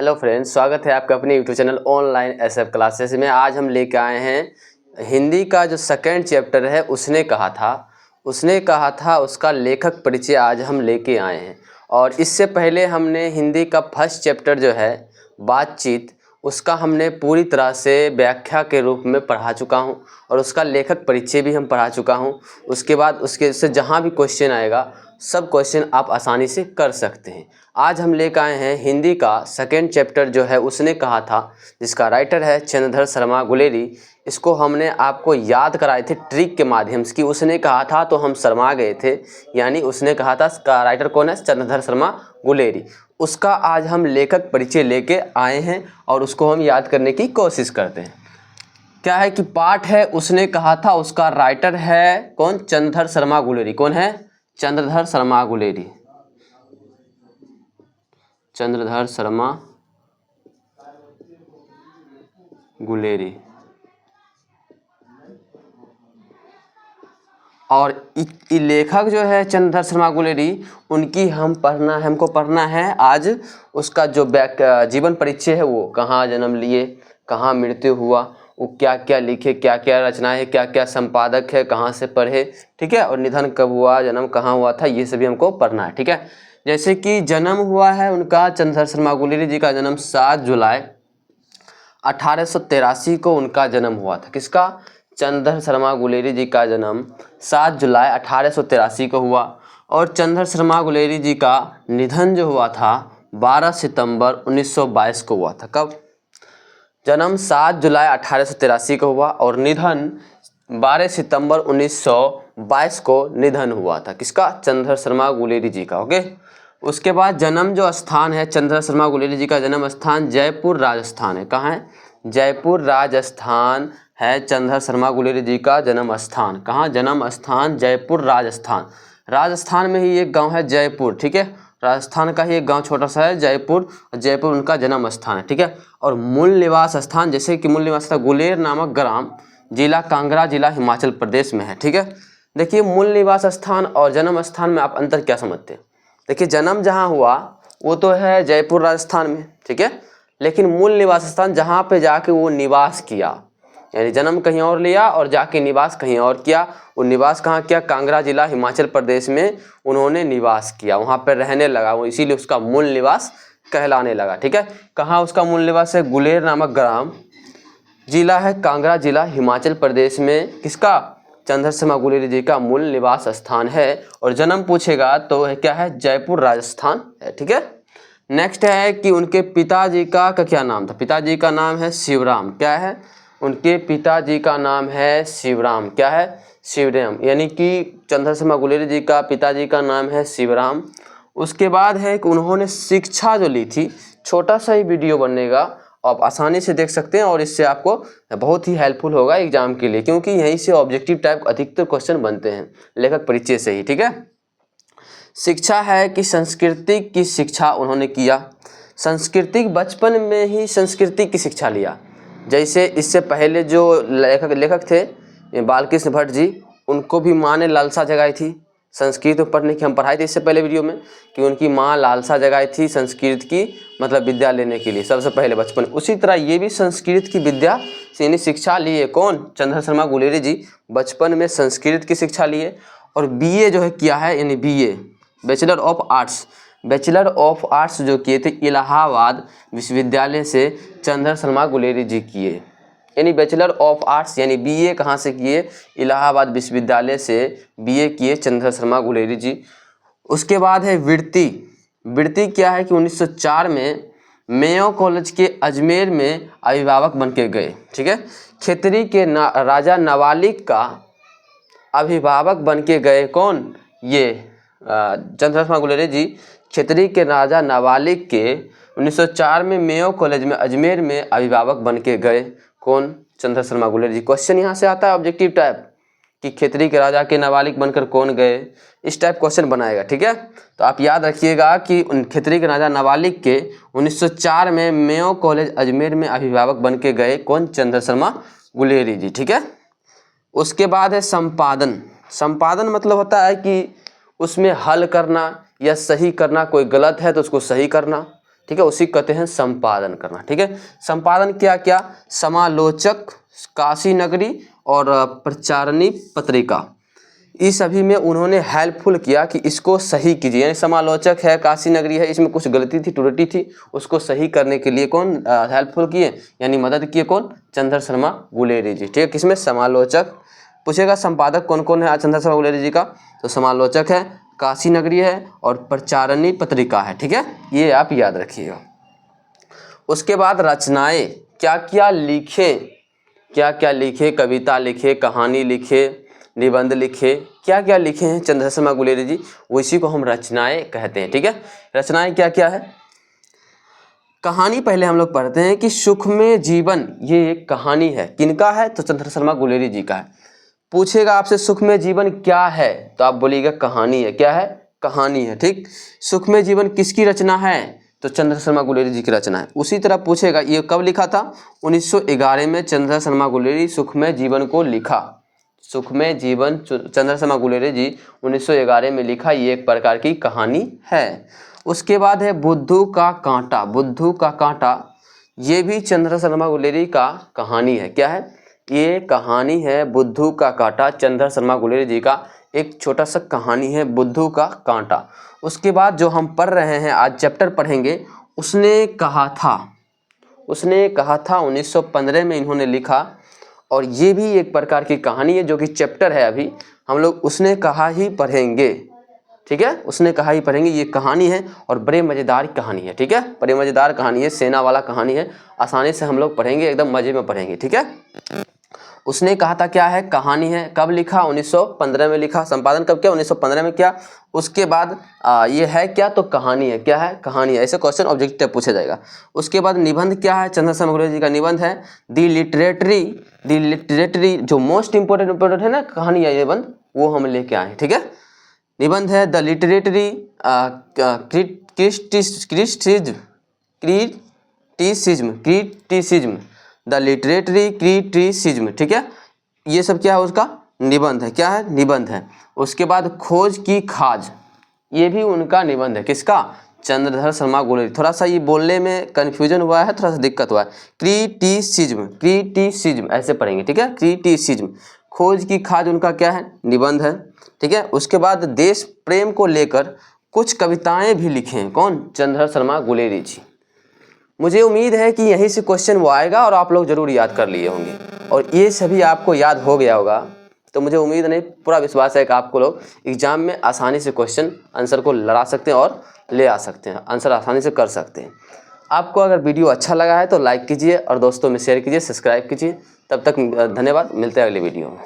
Hello friends, स्वागत है आपका अपने YouTube channel online SF classes में। आज हम लेके आए हैं हिंदी का जो सेकंड चैप्टर है उसने कहा था उसका लेखक परिचय आज हम लेके आए हैं। और इससे पहले हमने हिंदी का फर्स्ट चैप्टर जो है बातचीत, उसका हमने पूरी तरह से व्याख्या के रूप में पढ़ा चुका हूं और उसका लेखक परिचय भी हम पढ़ा चुका हूं। उसके बाद उसके से जहां भी क्वेश्चन आएगा सब क्वेश्चन आप आसानी से कर सकते हैं। आज हम लेकर आए हैं हिंदी का सेकंड चैप्टर जो है उसने कहा था, जिसका राइटर है चंद्रधर शर्मा गुलेरी। इसको हमने आपको याद कराए थे ट्रिक के माध्यम से कि उसने कहा था तो हम शर्मा गए थे, यानी उसने कहा था। इसका राइटर कौन है? चंद्रधर शर्मा गुलेरी। उसका आज हम लेखक परिचय लेके आए हैं और उसको हम याद करने की कोशिश करते हैं। क्या है कि पाठ है उसने कहा था, उसका राइटर है कौन? चंद्रधर शर्मा गुलेरी। कौन है? चंद्रधर शर्मा गुलेरी। चंद्रधर शर्मा गुलेरी। और लेखक जो है चंद्रधर शर्मा गुलेरी, उनकी हमको पढ़ना है आज। उसका जो जीवन परिचय है, वो कहाँ जन्म लिए, कहाँ मृत्यु हुआ, वो क्या क्या लिखे, क्या क्या रचनाएं, क्या क्या संपादक है, कहाँ से पढ़े, ठीक है। और निधन कब हुआ, जन्म कहाँ हुआ था, ये सभी हमको पढ़ना है, ठीक है। जैसे कि जन्म हुआ है उनका, चंद्रधर शर्मा गुलेरी जी का जन्म 7 जुलाई 1883 को उनका जन्म हुआ था। किसका? चंद्रधर शर्मा गुलेरी जी का जन्म 7 जुलाई 1883 को हुआ। और चंद्रधर शर्मा गुलेरी जी का निधन जो हुआ था 12 सितंबर 1922 को हुआ था। कब? जन्म 7 जुलाई 1883 को हुआ और निधन 12 सितंबर 1922 को निधन हुआ था। किसका? चंद्रधर शर्मा गुलेरी जी का। ओके। उसके बाद जन्म जो स्थान है चंद्रधर शर्मा गुलेरी जी का जन्म स्थान जयपुर राजस्थान है। कहाँ है? जयपुर राजस्थान है चंद्रधर शर्मा गुलेरी जी का जन्म स्थान। कहाँ? जन्म स्थान जयपुर राजस्थान। राजस्थान में ही एक गांव है जयपुर, ठीक है। राजस्थान का ही एक गांव छोटा सा है जयपुर, जयपुर उनका जन्म स्थान है, ठीक है। और मूल निवास स्थान, जैसे कि मूल निवास स्थान गुलेर नामक ग्राम, जिला कांगड़ा, जिला हिमाचल प्रदेश में है, ठीक है। देखिए, मूल निवास स्थान और जन्म स्थान में आप अंतर क्या समझते हैं? देखिए, जन्म जहाँ हुआ वो तो है जयपुर राजस्थान में, ठीक है। लेकिन मूल निवास स्थान जहाँ पे जाके वो निवास किया, यानी जन्म कहीं और लिया और जाके निवास कहीं और किया। वो निवास कहाँ किया? कांगड़ा जिला हिमाचल प्रदेश में उन्होंने निवास किया, वहाँ पर रहने लगा वो, इसीलिए उसका मूल निवास कहलाने लगा, ठीक है। कहाँ उसका मूल निवास है? गुलेर नामक ग्राम, जिला है कांगड़ा, जिला हिमाचल प्रदेश में। किसका? चंद्रधर शर्मा गुलेरी जी का मूल निवास स्थान है। और जन्म पूछेगा तो क्या है? जयपुर राजस्थान है, ठीक है। नेक्स्ट है कि उनके पिताजी का क्या नाम था? पिताजी का नाम है शिवराम। क्या है? उनके पिताजी का नाम है शिवराम। क्या है? शिवराम, यानी कि चंद्रधर शर्मा गुलेरी जी का पिताजी का नाम है शिवराम। उसके बाद है कि उन्होंने शिक्षा जो ली थी, छोटा सा ही वीडियो बनेगा, आप आसानी से देख सकते हैं और इससे आपको बहुत ही हेल्पफुल होगा एग्जाम के लिए, क्योंकि यहीं से ऑब्जेक्टिव टाइप अधिकतर क्वेश्चन बनते हैं लेखक परिचय से ही, ठीक है। शिक्षा है कि संस्कृति की शिक्षा उन्होंने किया। सांस्कृतिक बचपन में ही संस्कृति की शिक्षा लिया। जैसे इससे पहले जो लेखक थे बालकृष्ण भट्ट जी, उनको भी माँ ने लालसा जगाई थी संस्कृत में पढ़ने की। हम पढ़ाई थी इससे पहले वीडियो में कि उनकी माँ लालसा जगाई थी संस्कृत की, मतलब विद्या लेने के लिए सबसे पहले बचपन। उसी तरह ये भी संस्कृत की विद्या यानी शिक्षा लिए। कौन? चंद्रधर शर्मा गुलेरी जी बचपन में संस्कृत की शिक्षा लिए। और बीए जो है किया है, यानी BA bachelor of arts, bachelor of arts जो किए थे इलाहाबाद विश्वविद्यालय से चंद्रधर शर्मा गुलेरी जी किए। यानी बैचलर ऑफ आर्ट्स यानी बीए कहाँ से किए? इलाहाबाद विश्वविद्यालय से बीए किए चंद्रधर शर्मा गुलेरी जी। उसके बाद है वृत्ति। वृत्ति क्या है कि 1904 में मेयो कॉलेज के अजमेर में अभिभावक बन के गए, ठीक है। खेतरी के राजा नवालिक का अभिभावक बन के गए। कौन? ये चंद्रधर शर्मा गुलेरी जी खेतरी के राजा नवालिक के 1904 में मेयो कॉलेज में अजमेर में अभिभावक बन के गए। कौन? चंद्रधर शर्मा गुलेरी जी। क्वेश्चन यहाँ से आता है ऑब्जेक्टिव टाइप कि खेतरी के राजा के नाबालिग बनकर कौन गए, इस टाइप क्वेश्चन बनाएगा, ठीक है। तो आप याद रखिएगा कि खेतरी के राजा नाबालिग के 1904 में मेयो कॉलेज अजमेर में अभिभावक बन के गए। कौन? चंद्रधर शर्मा गुलेरी जी, ठीक है। उसके बाद है संपादन। संपादन मतलब होता है कि उसमें हल करना या सही करना, कोई गलत है तो उसको सही करना, ठीक है, उसी कहते हैं संपादन करना। ठीक है, संपादन क्या क्या, समालोचक, काशी नगरी और प्रचारणी पत्रिका, इस सभी में उन्होंने हेल्पफुल किया कि इसको सही कीजिए। यानी समालोचक है, काशी नगरी है, इसमें कुछ गलती थी, त्रुटि थी, उसको सही करने के लिए कौन हेल्पफुल किए, यानी मदद किए, कौन, चंद्र शर्मा गुलेरी जी। ठीक है, किसमें, समालोचक। पूछेगा संपादक कौन कौन है चंद्र शर्मा गुलेरी जी का, तो समालोचक है, काशी नगरी है और प्रचारणी पत्रिका है। ठीक है, ये आप याद रखिएगा। उसके बाद रचनाएं क्या क्या लिखे, क्या क्या लिखे, कविता लिखे, कहानी लिखे, निबंध लिखे, क्या क्या लिखे हैं चंद्र शर्मा गुलेरी जी, उसी को हम रचनाएं कहते हैं। ठीक है, रचनाएं क्या क्या है। कहानी पहले हम लोग पढ़ते हैं कि सुख में जीवन, ये एक कहानी है, किनका है, तो चंद्र शर्मा गुलेरी जी का है। पूछेगा आपसे सुख में जीवन क्या है, तो आप बोलिएगा कहानी है। क्या है, कहानी है। ठीक, सुख में जीवन किसकी रचना है, तो चंद्र शर्मा गुलेरी जी की रचना है। उसी तरह पूछेगा ये कब लिखा था, 1911 में चंद्र शर्मा गुलेरी सुख में जीवन को लिखा। सुख में जीवन चंद्र शर्मा गुलेरी जी 1911 में लिखा, ये एक प्रकार की कहानी है। उसके बाद है बुद्धू का कांटा, बुद्धू का कांटा, ये भी चंद्र शर्मा गुलेरी का कहानी है। क्या है, ये कहानी है बुद्धू का कांटा, चंद्र शर्मा गुलेरी जी का एक छोटा सा कहानी है, बुद्धू का कांटा। उसके बाद जो हम पढ़ रहे हैं आज चैप्टर पढ़ेंगे, उसने कहा था, उसने कहा था 1915 में इन्होंने लिखा, और ये भी एक प्रकार की कहानी है जो कि चैप्टर है। अभी हम लोग उसने कहा ही पढ़ेंगे। ठीक है, उसने कहा ही पढ़ेंगे, ये कहानी है और बड़े मज़ेदार कहानी है। ठीक है, बड़े मज़ेदार कहानी है, सेना वाला कहानी है, आसानी से हम लोग पढ़ेंगे, एकदम मज़े में पढ़ेंगे। ठीक है, उसने कहा था क्या है, कहानी है, कब लिखा, 1915 में लिखा। संपादन कब किया, 1915 में किया। उसके बाद ये है क्या, तो कहानी है। क्या है, कहानी है। ऐसे क्वेश्चन ऑब्जेक्टिव पूछा जाएगा। उसके बाद निबंध क्या है, चंद्र शर्मा गुलेरी जी का निबंध है दी लिटरेटरी, जो मोस्ट इंपोर्टेंट है ना कहानी है निबंध, वो हम लेके आए। ठीक है, निबंध है द लिटरेटरी क्रिटिसिज्म, द लिटरेटरी क्रिटिसिज्म। ठीक है, ये सब क्या है, उसका निबंध है। क्या है, निबंध है। उसके बाद खोज की खाज, ये भी उनका निबंध है। किसका, चंद्रधर शर्मा गुलेरी। थोड़ा सा ये बोलने में कन्फ्यूजन हुआ है, थोड़ा सा दिक्कत हुआ है। क्रिटिसिज्म, क्रिटिसिज्म ऐसे पढ़ेंगे। ठीक है, क्रिटिसिज्म, खोज की खाज उनका क्या है, निबंध है। ठीक है, उसके बाद देश प्रेम को लेकर कुछ कविताएं भी लिखे हैं। कौन, चंद्रधर शर्मा गुलेरी जी। मुझे उम्मीद है कि यहीं से क्वेश्चन वो आएगा और आप लोग जरूर याद कर लिए होंगे, और ये सभी आपको याद हो गया होगा, तो मुझे उम्मीद नहीं, पूरा विश्वास है कि आपको लोग एग्जाम में आसानी से क्वेश्चन आंसर को लड़ा सकते हैं और ले आ सकते हैं, आंसर आसानी से कर सकते हैं। आपको अगर वीडियो अच्छा लगा है तो लाइक कीजिए और दोस्तों में शेयर कीजिए, सब्सक्राइब कीजिए। तब तक धन्यवाद, मिलते हैं अगले वीडियो में।